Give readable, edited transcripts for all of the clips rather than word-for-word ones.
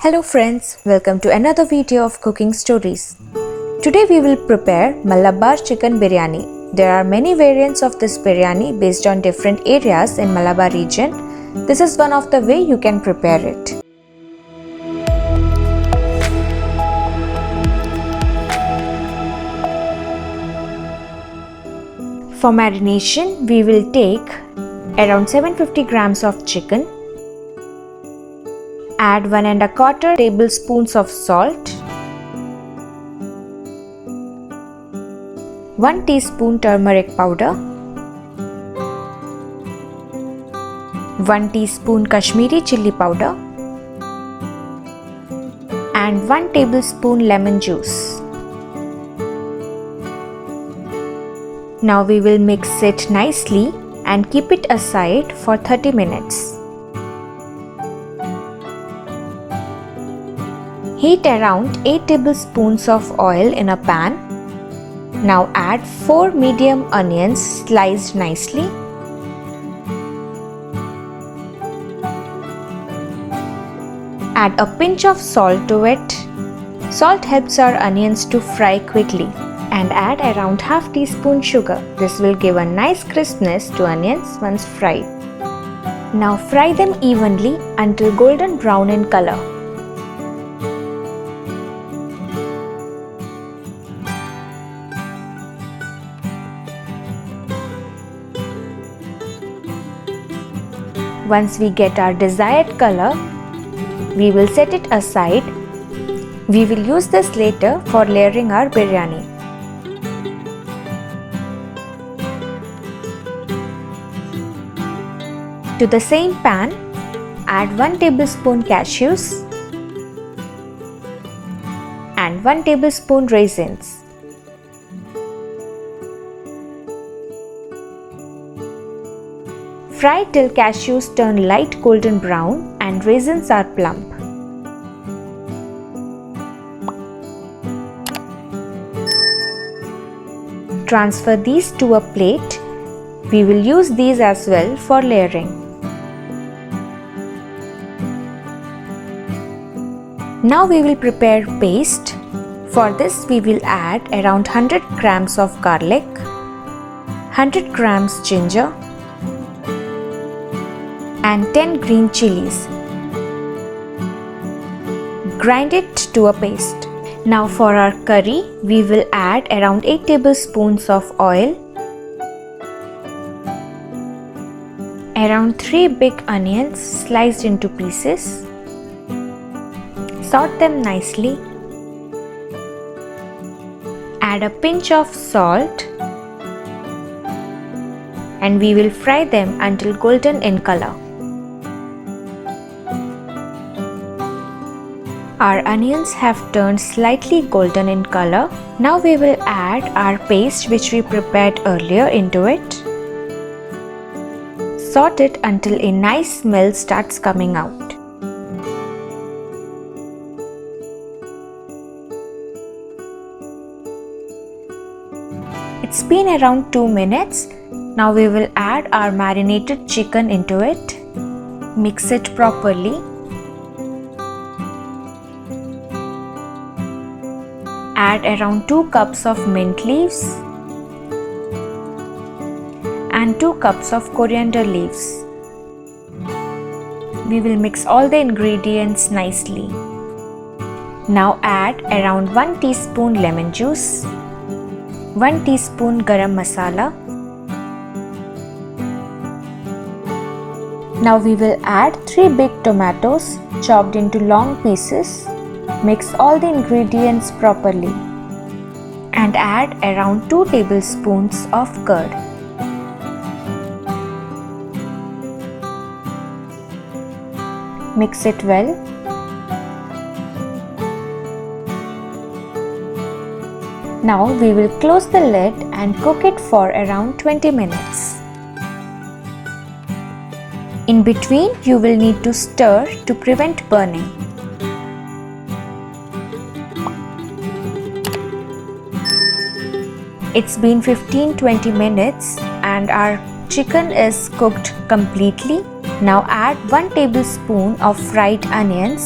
Hello friends, welcome to another video of cooking stories. Today we will prepare Malabar chicken biryani. There are many variants of this biryani based on different areas in Malabar region. This is one of the way you can prepare it. For marination, we will take around 750 grams of chicken. Add 1 1/4 tablespoons of salt, 1 teaspoon turmeric powder, 1 teaspoon Kashmiri chili powder, and 1 tablespoon lemon juice. Now we will mix it nicely and keep it aside for 30 minutes. Heat around 8 tablespoons of oil in a pan. Now add 4 medium onions sliced nicely. Add a pinch of salt to it. Salt helps our onions to fry quickly. And add around half teaspoon sugar. This will give a nice crispness to onions once fried. Now fry them evenly until golden brown in color. Once we get our desired color, we will set it aside. We will use this later for layering our biryani. To the same pan, add 1 tablespoon cashews and 1 tablespoon raisins. Fry till cashews turn light golden brown and raisins are plump. Transfer these to a plate. We will use these as well for layering. Now we will prepare paste. For this we will add around 100 grams of garlic, 100 grams ginger, and 10 green chilies. Grind it to a paste. Now for our curry, we will add around 8 tablespoons of oil, around 3 big onions sliced into pieces. Sort them nicely. Add a pinch of salt and we will fry them until golden in color. Our onions have turned slightly golden in color. Now we will add our paste which we prepared earlier into it. Sort it until a nice smell starts coming out. It's been around 2 minutes. Now we will add our marinated chicken into it. Mix it properly. Add around 2 cups of mint leaves and 2 cups of coriander leaves. We will mix all the ingredients nicely. Now add around 1 teaspoon lemon juice, 1 teaspoon garam masala. Now we will add 3 big tomatoes chopped into long pieces. Mix all the ingredients properly and add around 2 tablespoons of curd. Mix it well. Now we will close the lid and cook it for around 20 minutes. In between, you will need to stir to prevent burning. It's been 15-20 minutes and our chicken is cooked completely. Now add 1 tablespoon of fried onions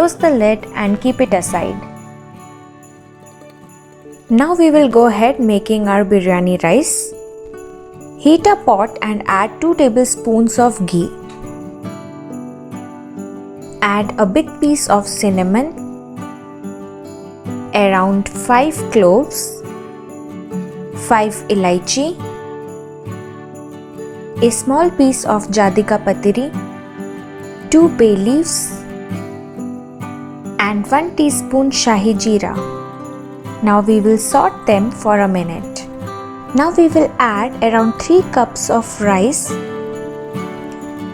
close the lid and keep it aside. Now we will go ahead making our biryani rice. Heat a pot and add 2 tablespoons of ghee. Add a big piece of cinnamon, around 5 cloves, 5 ilaichi, a small piece of jadika patiri, 2 bay leaves and 1 teaspoon shahi jeera. Now we will saute them for a minute. Now we will add around 3 cups of rice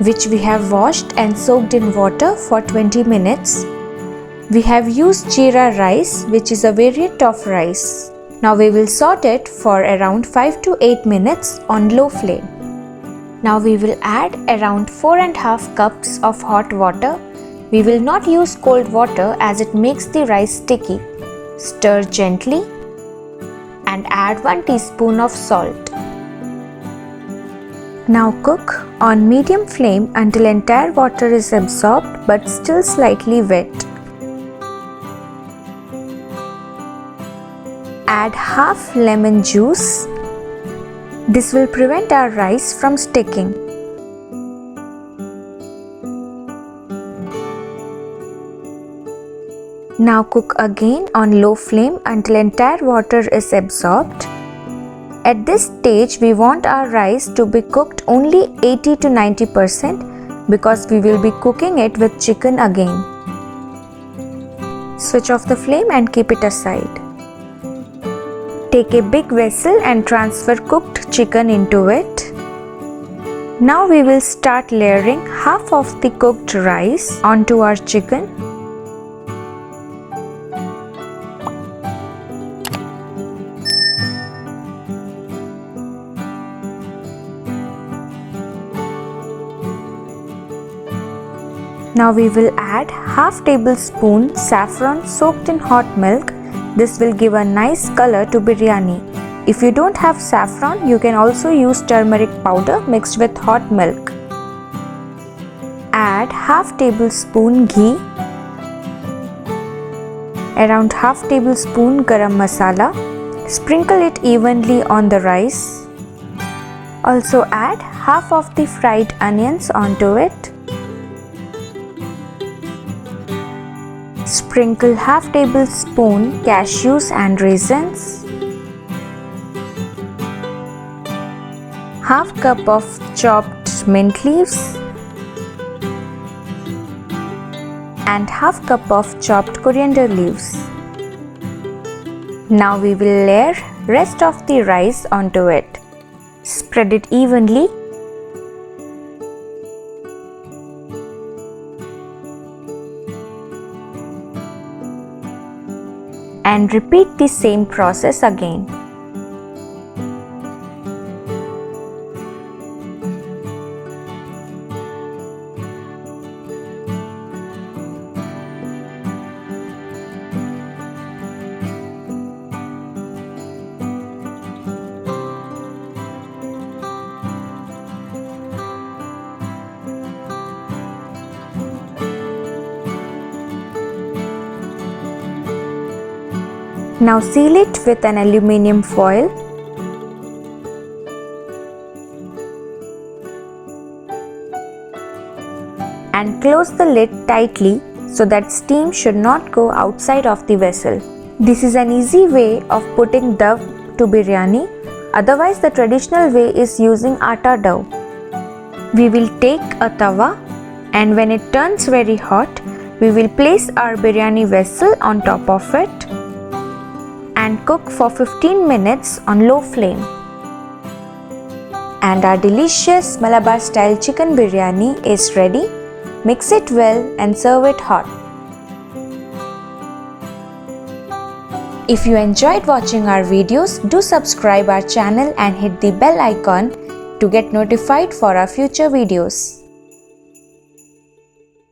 which we have washed and soaked in water for 20 minutes. We have used jeera rice, which is a variant of rice. Now we will saute it for around 5 to 8 minutes on low flame. Now we will add around 4.5 cups of hot water. We will not use cold water as it makes the rice sticky. Stir gently and add 1 teaspoon of salt. Now cook on medium flame until entire water is absorbed but still slightly wet. Add half lemon juice. This will prevent our rice from sticking. Now cook again on low flame until entire water is absorbed. At this stage, we want our rice to be cooked only 80 to 90% because we will be cooking it with chicken again. Switch off the flame and keep it aside. Take a big vessel and transfer cooked chicken into it. Now we will start layering half of the cooked rice onto our chicken. Now we will add half tablespoon saffron soaked in hot milk. This will give a nice color to biryani. If you don't have saffron, you can also use turmeric powder mixed with hot milk. Add half tablespoon ghee, around half tablespoon garam masala. Sprinkle it evenly on the rice. Also add half of the fried onions onto it. Sprinkle half tablespoon cashews and raisins. Half cup of chopped mint leaves and half cup of chopped coriander leaves. Now we will layer rest of the rice onto it. Spread it evenly. And repeat the same process again. Now seal it with an aluminium foil. And close the lid tightly so that steam should not go outside of the vessel. This is an easy way of putting dough to biryani. Otherwise, the traditional way is using atta dough. We will take a tawa and when it turns very hot, we will place our biryani vessel on top of it and cook for 15 minutes on low flame. And our delicious Malabar style chicken biryani is ready. Mix it well and serve it hot. If you enjoyed watching our videos, do subscribe our channel and hit the bell icon to get notified for our future videos.